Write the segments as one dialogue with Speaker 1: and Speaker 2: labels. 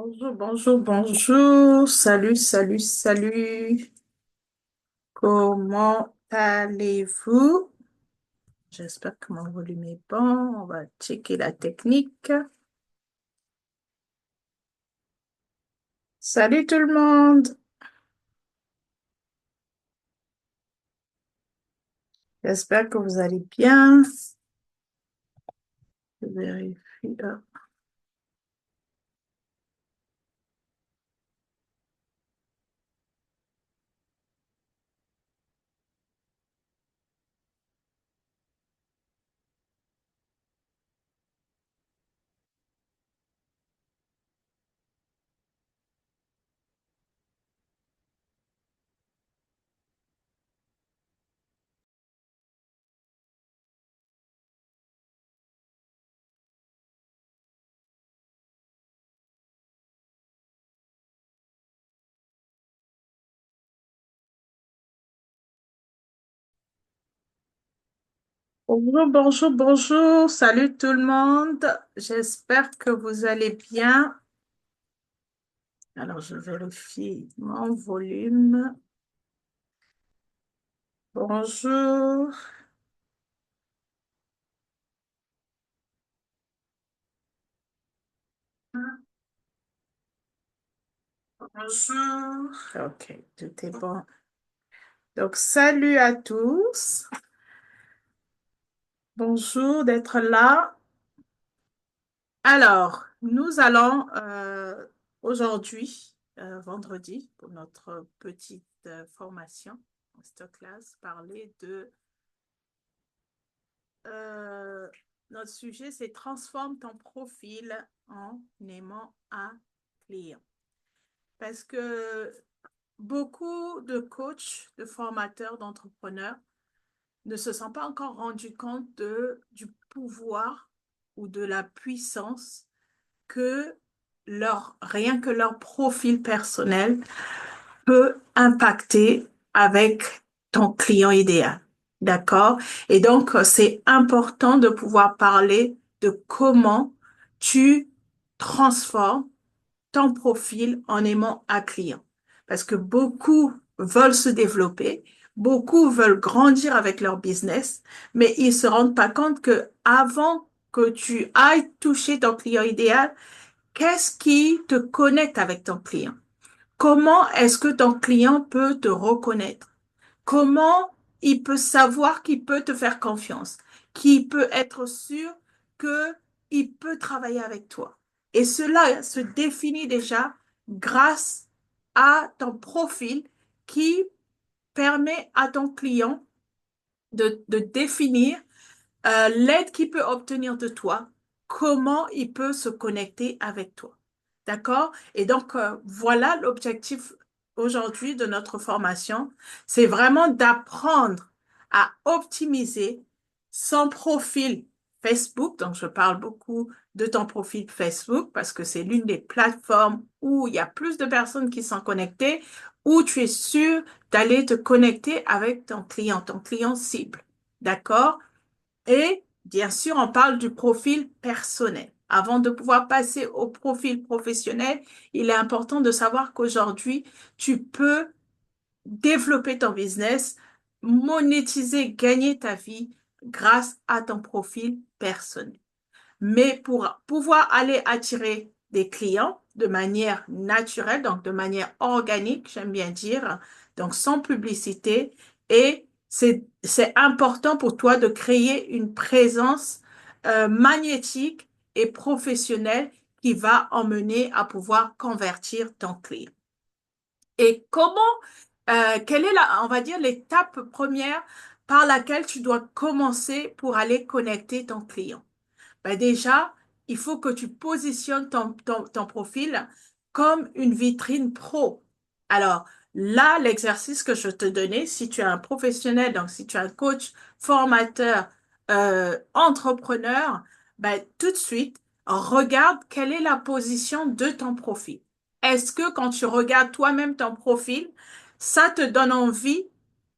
Speaker 1: Bonjour, bonjour, bonjour. Salut, salut, salut. Comment allez-vous? J'espère que mon volume est bon. On va checker la technique. Salut tout le monde. J'espère que vous allez bien. Je vérifie. Bonjour, bonjour, bonjour. Salut tout le monde. J'espère que vous allez bien. Alors, je vérifie mon volume. Bonjour. Bonjour. OK, tout est bon. Donc, salut à tous. Bonjour d'être là. Alors, nous allons aujourd'hui, vendredi, pour notre petite formation, masterclass, parler de euh, notre sujet, c'est transforme ton profil en aimant un client. Parce que beaucoup de coachs, de formateurs, d'entrepreneurs ne se sont pas encore rendus compte du pouvoir ou de la puissance que rien que leur profil personnel peut impacter avec ton client idéal. D'accord? Et donc, c'est important de pouvoir parler de comment tu transformes ton profil en aimant un client. Parce que beaucoup veulent se développer, beaucoup veulent grandir avec leur business, mais ils se rendent pas compte que avant que tu ailles toucher ton client idéal, qu'est-ce qui te connecte avec ton client? Comment est-ce que ton client peut te reconnaître? Comment il peut savoir qu'il peut te faire confiance, qu'il peut être sûr qu'il peut travailler avec toi. Et cela se définit déjà grâce à ton profil qui permet à ton client de définir l'aide qu'il peut obtenir de toi, comment il peut se connecter avec toi. D'accord? Et donc, voilà l'objectif aujourd'hui de notre formation. C'est vraiment d'apprendre à optimiser son profil Facebook. Donc, je parle beaucoup de ton profil Facebook parce que c'est l'une des plateformes où il y a plus de personnes qui sont connectées, où tu es sûr d'aller te connecter avec ton client cible. D'accord? Et bien sûr, on parle du profil personnel. Avant de pouvoir passer au profil professionnel, il est important de savoir qu'aujourd'hui, tu peux développer ton business, monétiser, gagner ta vie grâce à ton profil personnel. Mais pour pouvoir aller attirer des clients de manière naturelle, donc de manière organique, j'aime bien dire, donc sans publicité, et c'est important pour toi de créer une présence magnétique et professionnelle qui va emmener à pouvoir convertir ton client. Et quelle est on va dire, l'étape première par laquelle tu dois commencer pour aller connecter ton client? Ben déjà, il faut que tu positionnes ton profil comme une vitrine pro. Alors là, l'exercice que je te donnais, si tu es un professionnel, donc si tu es un coach, formateur, entrepreneur, ben, tout de suite, regarde quelle est la position de ton profil. Est-ce que quand tu regardes toi-même ton profil, ça te donne envie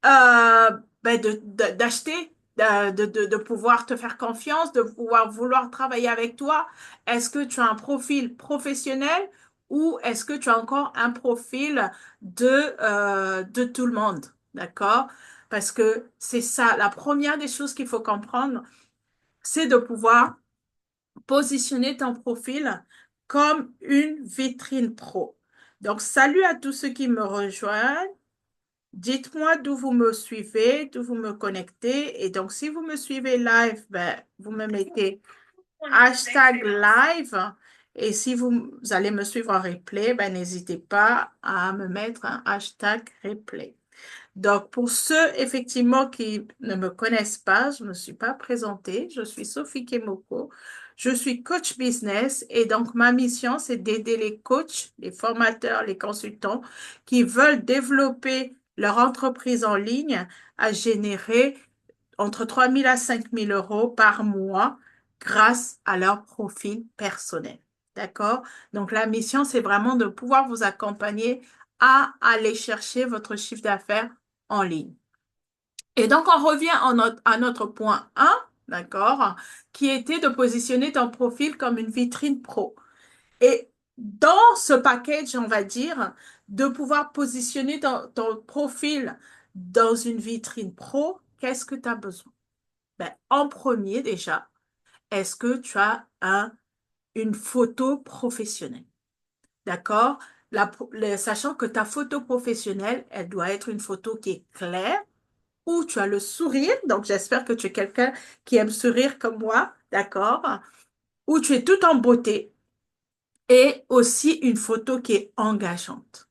Speaker 1: ben d'acheter, de pouvoir te faire confiance, de pouvoir vouloir travailler avec toi? Est-ce que tu as un profil professionnel ou est-ce que tu as encore un profil de tout le monde? D'accord? Parce que c'est ça, la première des choses qu'il faut comprendre, c'est de pouvoir positionner ton profil comme une vitrine pro. Donc, salut à tous ceux qui me rejoignent. Dites-moi d'où vous me suivez, d'où vous me connectez. Et donc, si vous me suivez live, ben, vous me mettez hashtag live. Et si vous allez me suivre en replay, ben, n'hésitez pas à me mettre un hashtag replay. Donc, pour ceux effectivement qui ne me connaissent pas, je ne me suis pas présentée. Je suis Sophie Kemoko. Je suis coach business et donc ma mission, c'est d'aider les coachs, les formateurs, les consultants qui veulent développer leur entreprise en ligne à générer entre 3 000 à 5 000 euros par mois grâce à leur profil personnel. D'accord? Donc, la mission, c'est vraiment de pouvoir vous accompagner à aller chercher votre chiffre d'affaires en ligne. Et donc, on revient à notre point 1, d'accord, qui était de positionner ton profil comme une vitrine pro. Et dans ce package, on va dire, de pouvoir positionner ton profil dans une vitrine pro, qu'est-ce que tu as besoin? Ben, en premier, déjà, est-ce que tu as une photo professionnelle? D'accord? Sachant que ta photo professionnelle, elle doit être une photo qui est claire, où tu as le sourire, donc j'espère que tu es quelqu'un qui aime sourire comme moi, d'accord? Où tu es tout en beauté, et aussi une photo qui est engageante.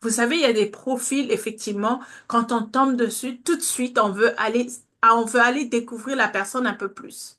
Speaker 1: Vous savez, il y a des profils, effectivement, quand on tombe dessus, tout de suite, on veut aller découvrir la personne un peu plus.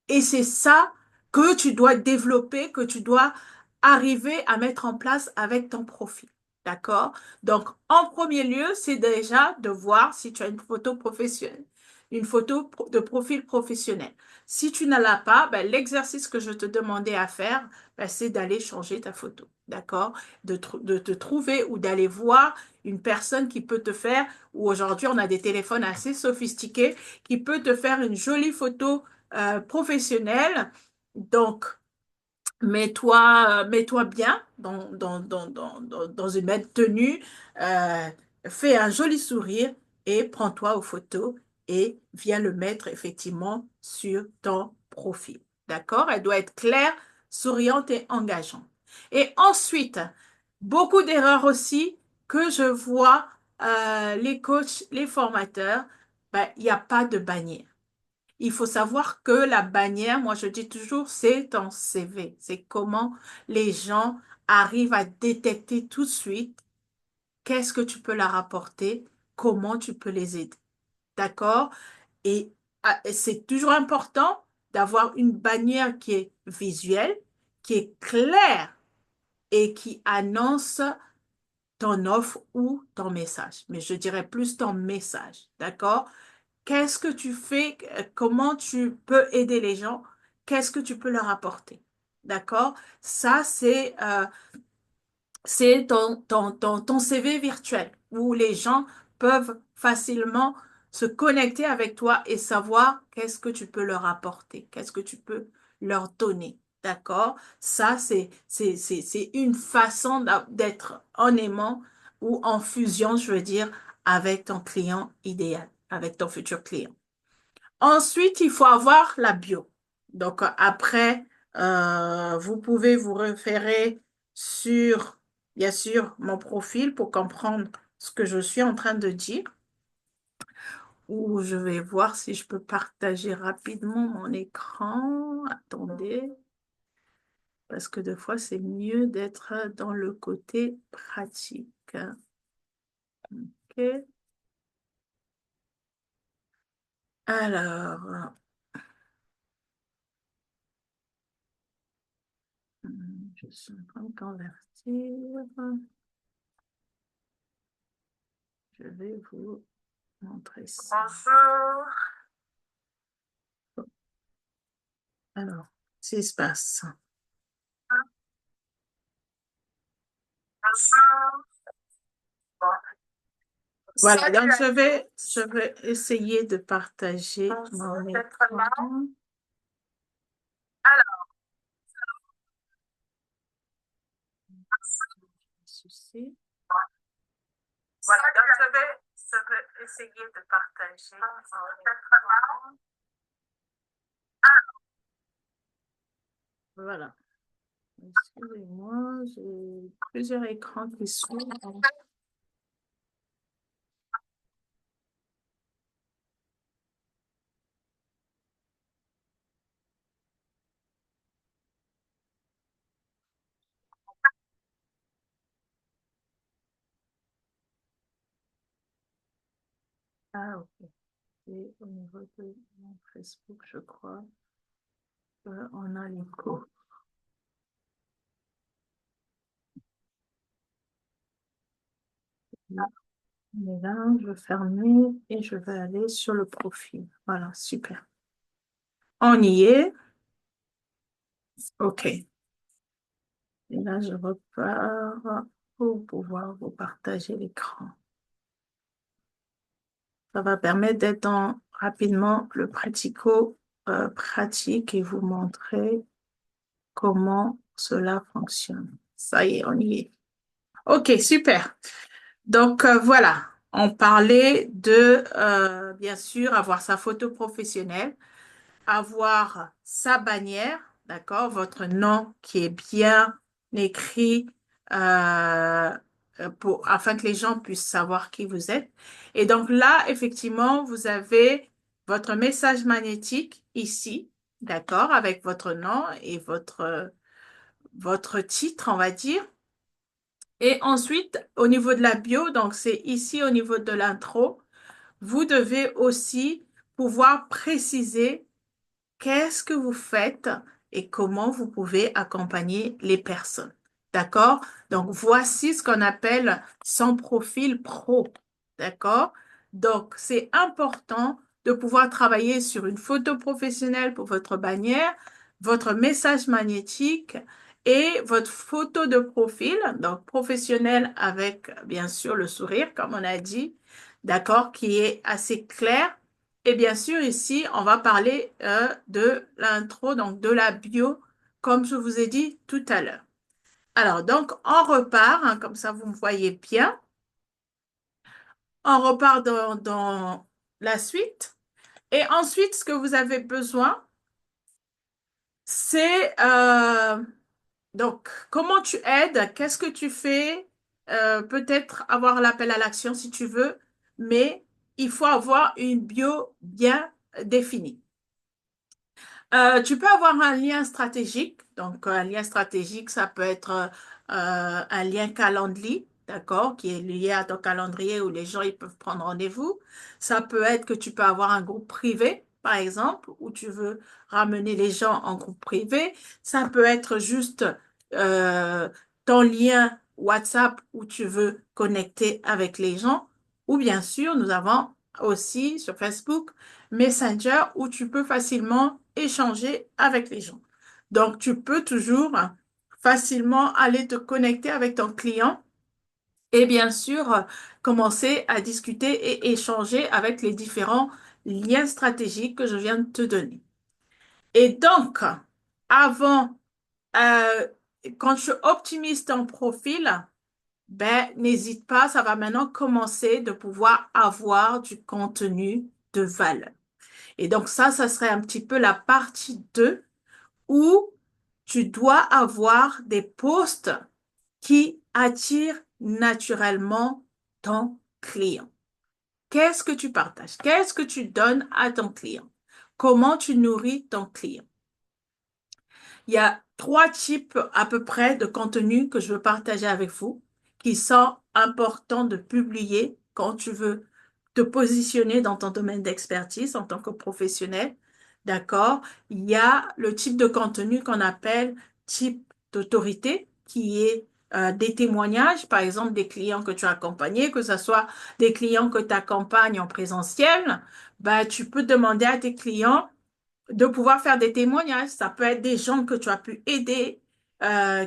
Speaker 1: Et c'est ça que tu dois développer, que tu dois arriver à mettre en place avec ton profil. D'accord? Donc, en premier lieu, c'est déjà de voir si tu as une photo professionnelle, une photo de profil professionnel. Si tu ne l'as pas, ben, l'exercice que je te demandais à faire, ben, c'est d'aller changer ta photo. D'accord? De te trouver ou d'aller voir une personne qui peut te faire, ou aujourd'hui on a des téléphones assez sophistiqués, qui peut te faire une jolie photo professionnelle. Donc, mets-toi bien dans une belle tenue, euh, fais un joli sourire et prends-toi aux photos et viens le mettre effectivement sur ton profil. D'accord? Elle doit être claire, souriante et engageante. Et ensuite, beaucoup d'erreurs aussi que je vois les coachs, les formateurs, ben, il n'y a pas de bannière. Il faut savoir que la bannière, moi je dis toujours, c'est ton CV. C'est comment les gens arrivent à détecter tout de suite qu'est-ce que tu peux leur apporter, comment tu peux les aider. D'accord? Et c'est toujours important d'avoir une bannière qui est visuelle, qui est claire et qui annonce ton offre ou ton message. Mais je dirais plus ton message. D'accord? Qu'est-ce que tu fais? Comment tu peux aider les gens? Qu'est-ce que tu peux leur apporter? D'accord? Ça, c'est ton CV virtuel où les gens peuvent facilement se connecter avec toi et savoir qu'est-ce que tu peux leur apporter, qu'est-ce que tu peux leur donner. D'accord? Ça, c'est une façon d'être en aimant ou en fusion, je veux dire, avec ton client idéal, avec ton futur client. Ensuite, il faut avoir la bio. Donc, après, vous pouvez vous référer sur, bien sûr, mon profil pour comprendre ce que je suis en train de dire. Ou je vais voir si je peux partager rapidement mon écran. Attendez, parce que des fois, c'est mieux d'être dans le côté pratique. OK. Alors, je suis en train de convertir. Je vais vous montrer ça. Bonjour. Alors, qu'est-ce qui se passe? Bonjour. Voilà, donc je vais essayer de partager mon écran. Ceci. Voilà, donc je vais essayer de partager. Voilà. Excusez-moi, j'ai plusieurs écrans qui s'ouvrent. Ah, ok. Et au niveau de mon Facebook, je crois qu'on a l'écho. Là, mais là, je vais fermer et je vais aller sur le profil. Voilà, super. On y est. OK. Et là, je repars pour pouvoir vous partager l'écran. Ça va permettre d'être dans rapidement le pratico-pratique et vous montrer comment cela fonctionne. Ça y est, on y est. OK, super. Donc voilà, on parlait de, bien sûr, avoir sa photo professionnelle, avoir sa bannière, d'accord, votre nom qui est bien écrit afin que les gens puissent savoir qui vous êtes. Et donc là, effectivement, vous avez votre message magnétique ici, d'accord, avec votre nom et votre titre, on va dire. Et ensuite, au niveau de la bio, donc c'est ici au niveau de l'intro, vous devez aussi pouvoir préciser qu'est-ce que vous faites et comment vous pouvez accompagner les personnes. D'accord? Donc, voici ce qu'on appelle son profil pro. D'accord? Donc, c'est important de pouvoir travailler sur une photo professionnelle pour votre bannière, votre message magnétique et votre photo de profil, donc professionnel avec bien sûr le sourire, comme on a dit, d'accord, qui est assez clair. Et bien sûr, ici, on va parler de l'intro, donc de la bio, comme je vous ai dit tout à l'heure. Alors, donc, on repart, hein, comme ça vous me voyez bien. On repart dans la suite. Et ensuite, ce que vous avez besoin, c'est donc comment tu aides, qu'est-ce que tu fais, peut-être avoir l'appel à l'action si tu veux, mais il faut avoir une bio bien définie. Tu peux avoir un lien stratégique. Donc, un lien stratégique, ça peut être un lien calendrier, d'accord, qui est lié à ton calendrier où les gens ils peuvent prendre rendez-vous. Ça peut être que tu peux avoir un groupe privé, par exemple, où tu veux ramener les gens en groupe privé. Ça peut être juste euh, ton lien WhatsApp où tu veux connecter avec les gens. Ou bien sûr, nous avons aussi sur Facebook Messenger où tu peux facilement échanger avec les gens. Donc, tu peux toujours facilement aller te connecter avec ton client et bien sûr commencer à discuter et échanger avec les différents liens stratégiques que je viens de te donner. Et donc, avant, euh, quand tu optimises ton profil, ben, n'hésite pas, ça va maintenant commencer de pouvoir avoir du contenu de valeur. Et donc ça serait un petit peu la partie 2 où tu dois avoir des posts qui attirent naturellement ton client. Qu'est-ce que tu partages? Qu'est-ce que tu donnes à ton client? Comment tu nourris ton client? Il y a trois types à peu près de contenus que je veux partager avec vous qui sont importants de publier quand tu veux te positionner dans ton domaine d'expertise en tant que professionnel. D'accord? Il y a le type de contenu qu'on appelle type d'autorité qui est des témoignages, par exemple des clients que tu as accompagnés, que ce soit des clients que tu accompagnes en présentiel, bah, tu peux demander à tes clients de pouvoir faire des témoignages. Ça peut être des gens que tu as pu aider,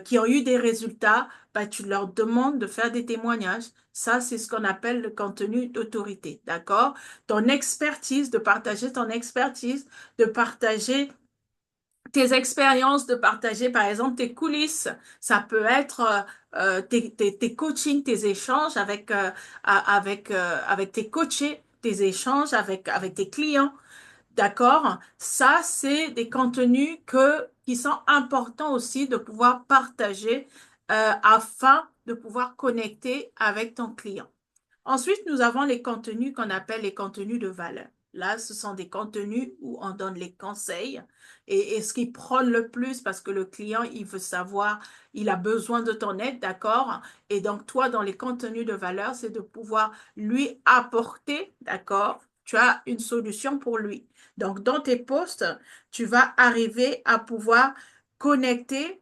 Speaker 1: qui ont eu des résultats. Ben, tu leur demandes de faire des témoignages. Ça, c'est ce qu'on appelle le contenu d'autorité. D'accord? Ton expertise, de partager ton expertise, de partager tes expériences, de partager par exemple tes coulisses. Ça peut être tes coachings, tes échanges avec tes coachés, tes échanges avec tes clients. D'accord? Ça, c'est des contenus qui sont importants aussi de pouvoir partager afin de pouvoir connecter avec ton client. Ensuite, nous avons les contenus qu'on appelle les contenus de valeur. Là, ce sont des contenus où on donne les conseils et ce qui prône le plus parce que le client, il veut savoir, il a besoin de ton aide, d'accord? Et donc, toi, dans les contenus de valeur, c'est de pouvoir lui apporter, d'accord? Tu as une solution pour lui. Donc, dans tes posts, tu vas arriver à pouvoir connecter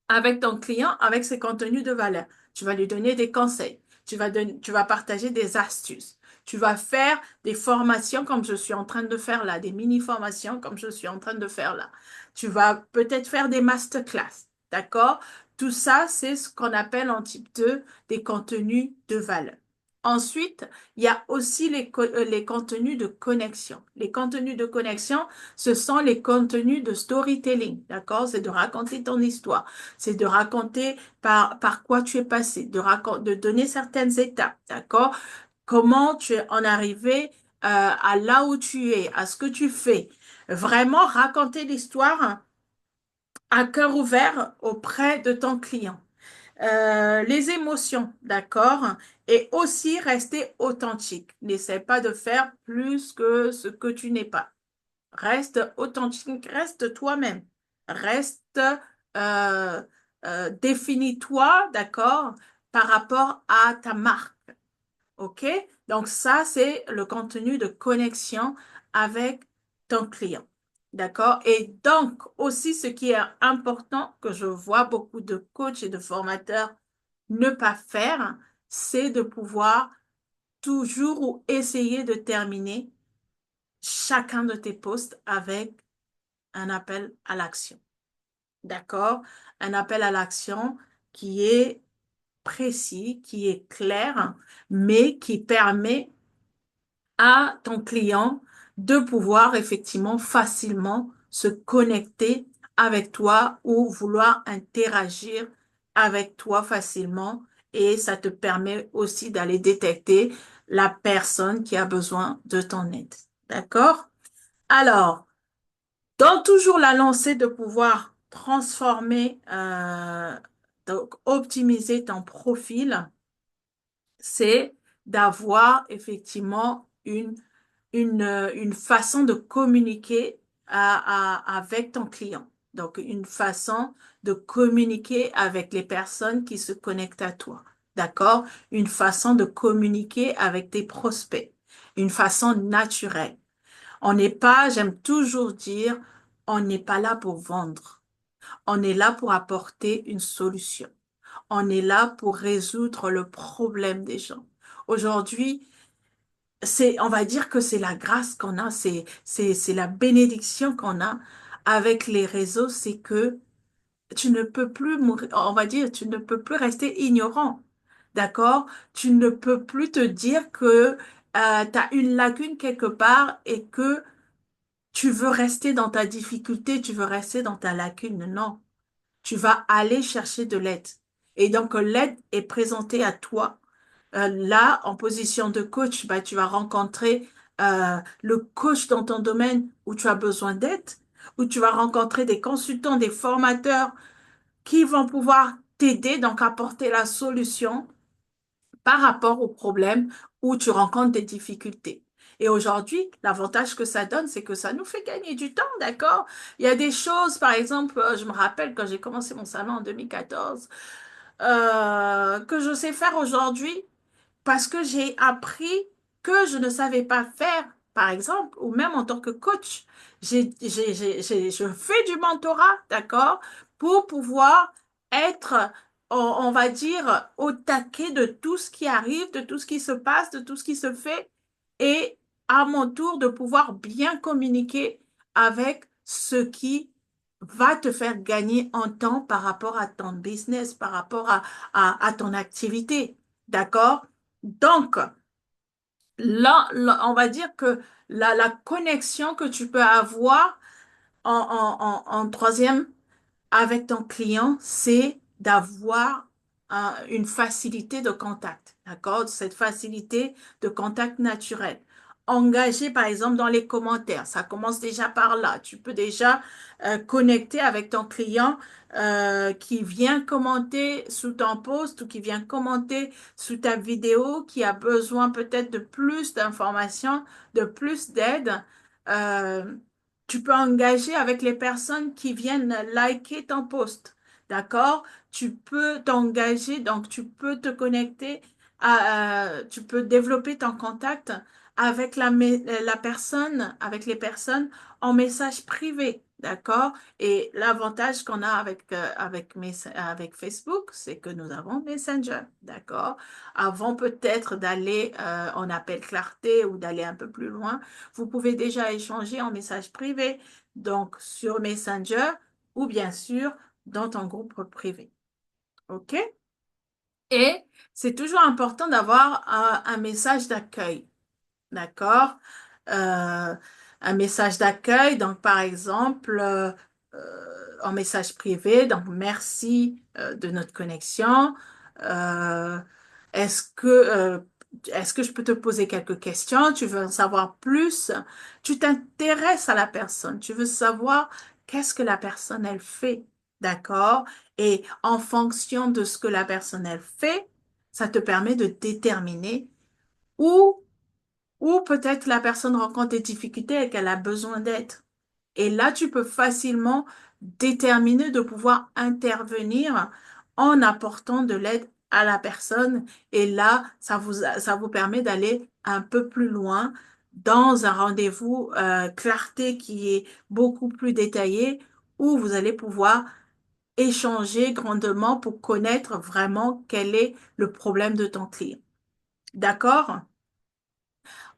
Speaker 1: avec ton client, avec ses contenus de valeur. Tu vas lui donner des conseils. Tu vas partager des astuces. Tu vas faire des formations comme je suis en train de faire là, des mini-formations comme je suis en train de faire là. Tu vas peut-être faire des masterclass. D'accord? Tout ça, c'est ce qu'on appelle en type 2 des contenus de valeur. Ensuite, il y a aussi les contenus de connexion. Les contenus de connexion, ce sont les contenus de storytelling. D'accord? C'est de raconter ton histoire, c'est de raconter par quoi tu es passé, de donner certaines étapes, d'accord? Comment tu es en arrivé à là où tu es, à ce que tu fais. Vraiment raconter l'histoire à cœur ouvert auprès de ton client. Les émotions, d'accord? Et aussi rester authentique. N'essaie pas de faire plus que ce que tu n'es pas. Reste authentique, reste toi-même. Reste, euh, définis-toi, d'accord, par rapport à ta marque. OK? Donc ça, c'est le contenu de connexion avec ton client. D'accord? Et donc aussi, ce qui est important que je vois beaucoup de coachs et de formateurs ne pas faire, c'est de pouvoir toujours ou essayer de terminer chacun de tes posts avec un appel à l'action. D'accord? Un appel à l'action qui est précis, qui est clair, mais qui permet à ton client de pouvoir effectivement facilement se connecter avec toi ou vouloir interagir avec toi facilement. Et ça te permet aussi d'aller détecter la personne qui a besoin de ton aide. D'accord? Alors, dans toujours la lancée de pouvoir transformer, donc optimiser ton profil, c'est d'avoir effectivement une façon de communiquer avec ton client. Donc, une façon de communiquer avec les personnes qui se connectent à toi. D'accord? Une façon de communiquer avec tes prospects. Une façon naturelle. On n'est pas, j'aime toujours dire, on n'est pas là pour vendre. On est là pour apporter une solution. On est là pour résoudre le problème des gens. Aujourd'hui, on va dire que c'est la grâce qu'on a, c'est la bénédiction qu'on a avec les réseaux, c'est que tu ne peux plus mourir, on va dire, tu ne peux plus rester ignorant. D'accord? Tu ne peux plus te dire que tu as une lacune quelque part et que tu veux rester dans ta difficulté, tu veux rester dans ta lacune. Non, tu vas aller chercher de l'aide. Et donc, l'aide est présentée à toi. Là, en position de coach, bah, tu vas rencontrer le coach dans ton domaine où tu as besoin d'aide, où tu vas rencontrer des consultants, des formateurs qui vont pouvoir t'aider, donc apporter la solution par rapport au problème où tu rencontres des difficultés. Et aujourd'hui, l'avantage que ça donne, c'est que ça nous fait gagner du temps, d'accord? Il y a des choses, par exemple, je me rappelle quand j'ai commencé mon salon en 2014, que je sais faire aujourd'hui parce que j'ai appris que je ne savais pas faire, par exemple, ou même en tant que coach. Je fais du mentorat, d'accord, pour pouvoir être, on va dire, au taquet de tout ce qui arrive, de tout ce qui se passe, de tout ce qui se fait, et à mon tour de pouvoir bien communiquer avec ce qui va te faire gagner en temps par rapport à ton business, par rapport à ton activité. D'accord? Donc, là, on va dire que la connexion que tu peux avoir En troisième, avec ton client, c'est d'avoir une facilité de contact, d'accord? Cette facilité de contact naturel. Engager, par exemple, dans les commentaires, ça commence déjà par là. Tu peux déjà connecter avec ton client qui vient commenter sous ton post ou qui vient commenter sous ta vidéo, qui a besoin peut-être de plus d'informations, de plus d'aide. Euh, Tu peux engager avec les personnes qui viennent liker ton post. D'accord? Tu peux t'engager, donc tu peux te connecter tu peux développer ton contact avec la personne, avec les personnes en message privé. D'accord? Et l'avantage qu'on a avec Facebook, c'est que nous avons Messenger. D'accord? Avant peut-être d'aller en appel clarté ou d'aller un peu plus loin, vous pouvez déjà échanger en message privé, donc sur Messenger ou bien sûr dans ton groupe privé. OK? Et c'est toujours important d'avoir un message d'accueil. D'accord? Euh, un message d'accueil, donc par exemple, en message privé, donc merci de notre connexion. Euh, est-ce que, euh, est-ce que je peux te poser quelques questions? Tu veux en savoir plus? Tu t'intéresses à la personne. Tu veux savoir qu'est-ce que la personne, elle fait. D'accord? Et en fonction de ce que la personne, elle fait, ça te permet de déterminer où ou peut-être la personne rencontre des difficultés et qu'elle a besoin d'aide. Et là, tu peux facilement déterminer de pouvoir intervenir en apportant de l'aide à la personne. Et là, ça vous permet d'aller un peu plus loin dans un rendez-vous clarté qui est beaucoup plus détaillé où vous allez pouvoir échanger grandement pour connaître vraiment quel est le problème de ton client. D'accord?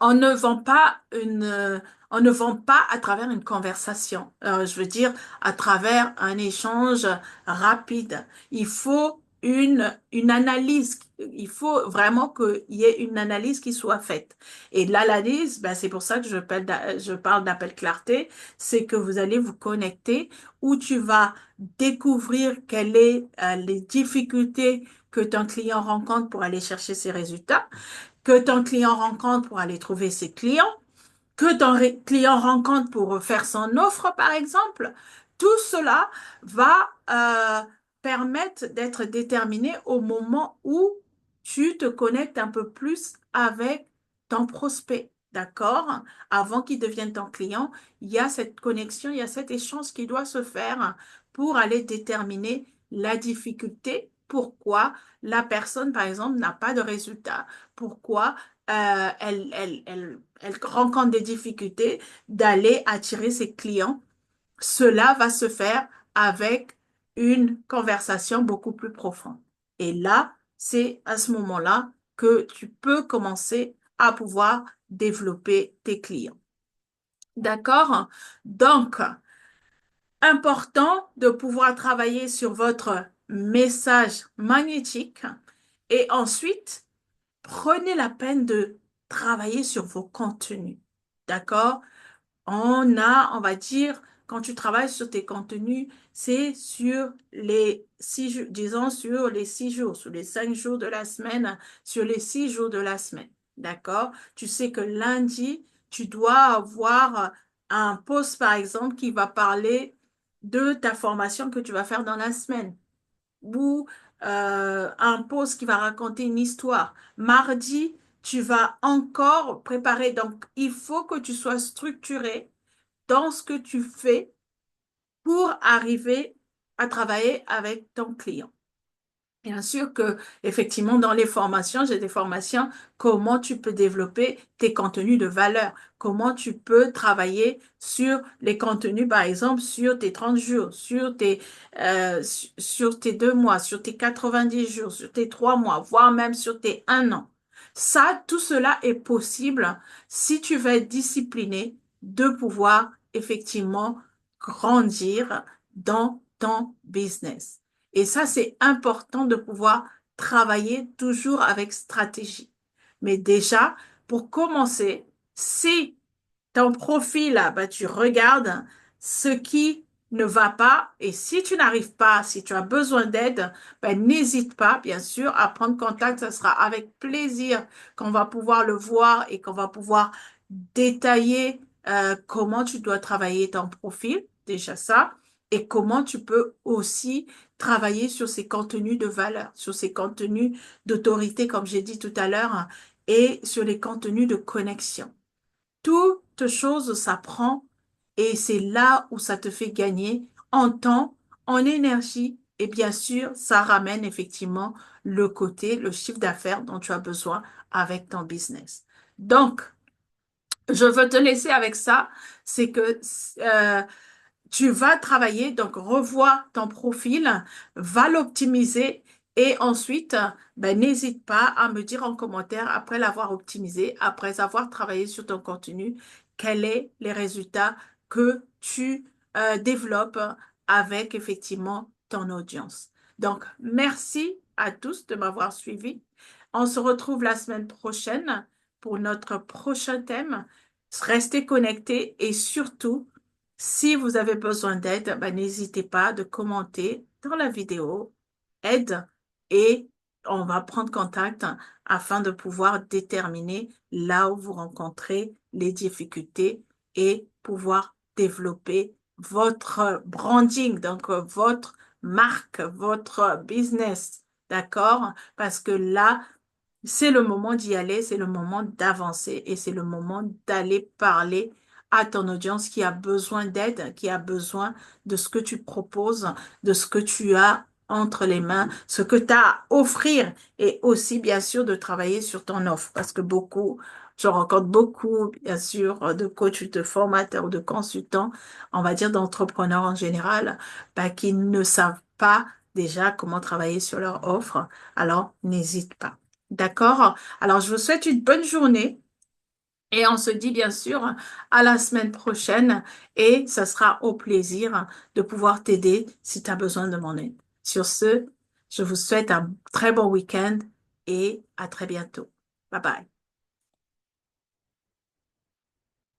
Speaker 1: On ne vend pas on ne vend pas à travers une conversation. Je veux dire, à travers un échange rapide. Il faut une analyse. Il faut vraiment qu'il y ait une analyse qui soit faite. Et l'analyse, ben, c'est pour ça que je parle d'appel clarté, c'est que vous allez vous connecter où tu vas découvrir quelles sont les difficultés que ton client rencontre pour aller chercher ses résultats que ton client rencontre pour aller trouver ses clients, que ton client rencontre pour faire son offre, par exemple. Tout cela va permettre d'être déterminé au moment où tu te connectes un peu plus avec ton prospect. D'accord? Avant qu'il devienne ton client, il y a cette connexion, il y a cet échange qui doit se faire pour aller déterminer la difficulté, pourquoi la personne, par exemple, n'a pas de résultat, pourquoi elle rencontre des difficultés d'aller attirer ses clients. Cela va se faire avec une conversation beaucoup plus profonde. Et là, c'est à ce moment-là que tu peux commencer à pouvoir développer tes clients. D'accord? Donc, important de pouvoir travailler sur votre message magnétique et ensuite prenez la peine de travailler sur vos contenus. D'accord? On va dire, quand tu travailles sur tes contenus, c'est sur les 6 jours, disons sur les 6 jours, sur les 5 jours de la semaine, sur les 6 jours de la semaine. D'accord? Tu sais que lundi, tu dois avoir un post, par exemple, qui va parler de ta formation que tu vas faire dans la semaine ou un post qui va raconter une histoire. Mardi, tu vas encore préparer. Donc, il faut que tu sois structuré dans ce que tu fais pour arriver à travailler avec ton client. Bien sûr que, effectivement, dans les formations, j'ai des formations, comment tu peux développer tes contenus de valeur, comment tu peux travailler sur les contenus, par exemple, sur tes 30 jours, sur tes 2 mois, sur tes 90 jours, sur tes 3 mois, voire même sur tes 1 an. Ça, tout cela est possible si tu veux être discipliné de pouvoir effectivement grandir dans ton business. Et ça, c'est important de pouvoir travailler toujours avec stratégie. Mais déjà, pour commencer, si ton profil, là, bah, tu regardes, ce qui ne va pas. Et si tu n'arrives pas, si tu as besoin d'aide, ben, n'hésite pas, bien sûr, à prendre contact. Ce sera avec plaisir qu'on va pouvoir le voir et qu'on va pouvoir détailler comment tu dois travailler ton profil, déjà ça, et comment tu peux aussi travailler sur ces contenus de valeur, sur ces contenus d'autorité, comme j'ai dit tout à l'heure, et sur les contenus de connexion. Toute chose s'apprend et c'est là où ça te fait gagner en temps, en énergie et bien sûr, ça ramène effectivement le côté, le chiffre d'affaires dont tu as besoin avec ton business. Donc, je veux te laisser avec ça, c'est que euh, tu vas travailler, donc revois ton profil, va l'optimiser et ensuite, ben, n'hésite pas à me dire en commentaire, après l'avoir optimisé, après avoir travaillé sur ton contenu, quels sont les résultats que tu développes avec effectivement ton audience. Donc, merci à tous de m'avoir suivi. On se retrouve la semaine prochaine pour notre prochain thème. Restez connectés et surtout, si vous avez besoin d'aide, ben, n'hésitez pas de commenter dans la vidéo aide et on va prendre contact afin de pouvoir déterminer là où vous rencontrez les difficultés et pouvoir développer votre branding, donc votre marque, votre business. D'accord? Parce que là, c'est le moment d'y aller, c'est le moment d'avancer et c'est le moment d'aller parler à ton audience qui a besoin d'aide, qui a besoin de ce que tu proposes, de ce que tu as entre les mains, ce que tu as à offrir et aussi bien sûr de travailler sur ton offre parce que je rencontre beaucoup bien sûr de coachs, de formateurs, de consultants, on va dire d'entrepreneurs en général, bah, qui ne savent pas déjà comment travailler sur leur offre. Alors, n'hésite pas. D'accord? Alors, je vous souhaite une bonne journée et on se dit bien sûr à la semaine prochaine et ce sera au plaisir de pouvoir t'aider si tu as besoin de mon aide. Sur ce, je vous souhaite un très bon week-end et à très bientôt. Bye bye.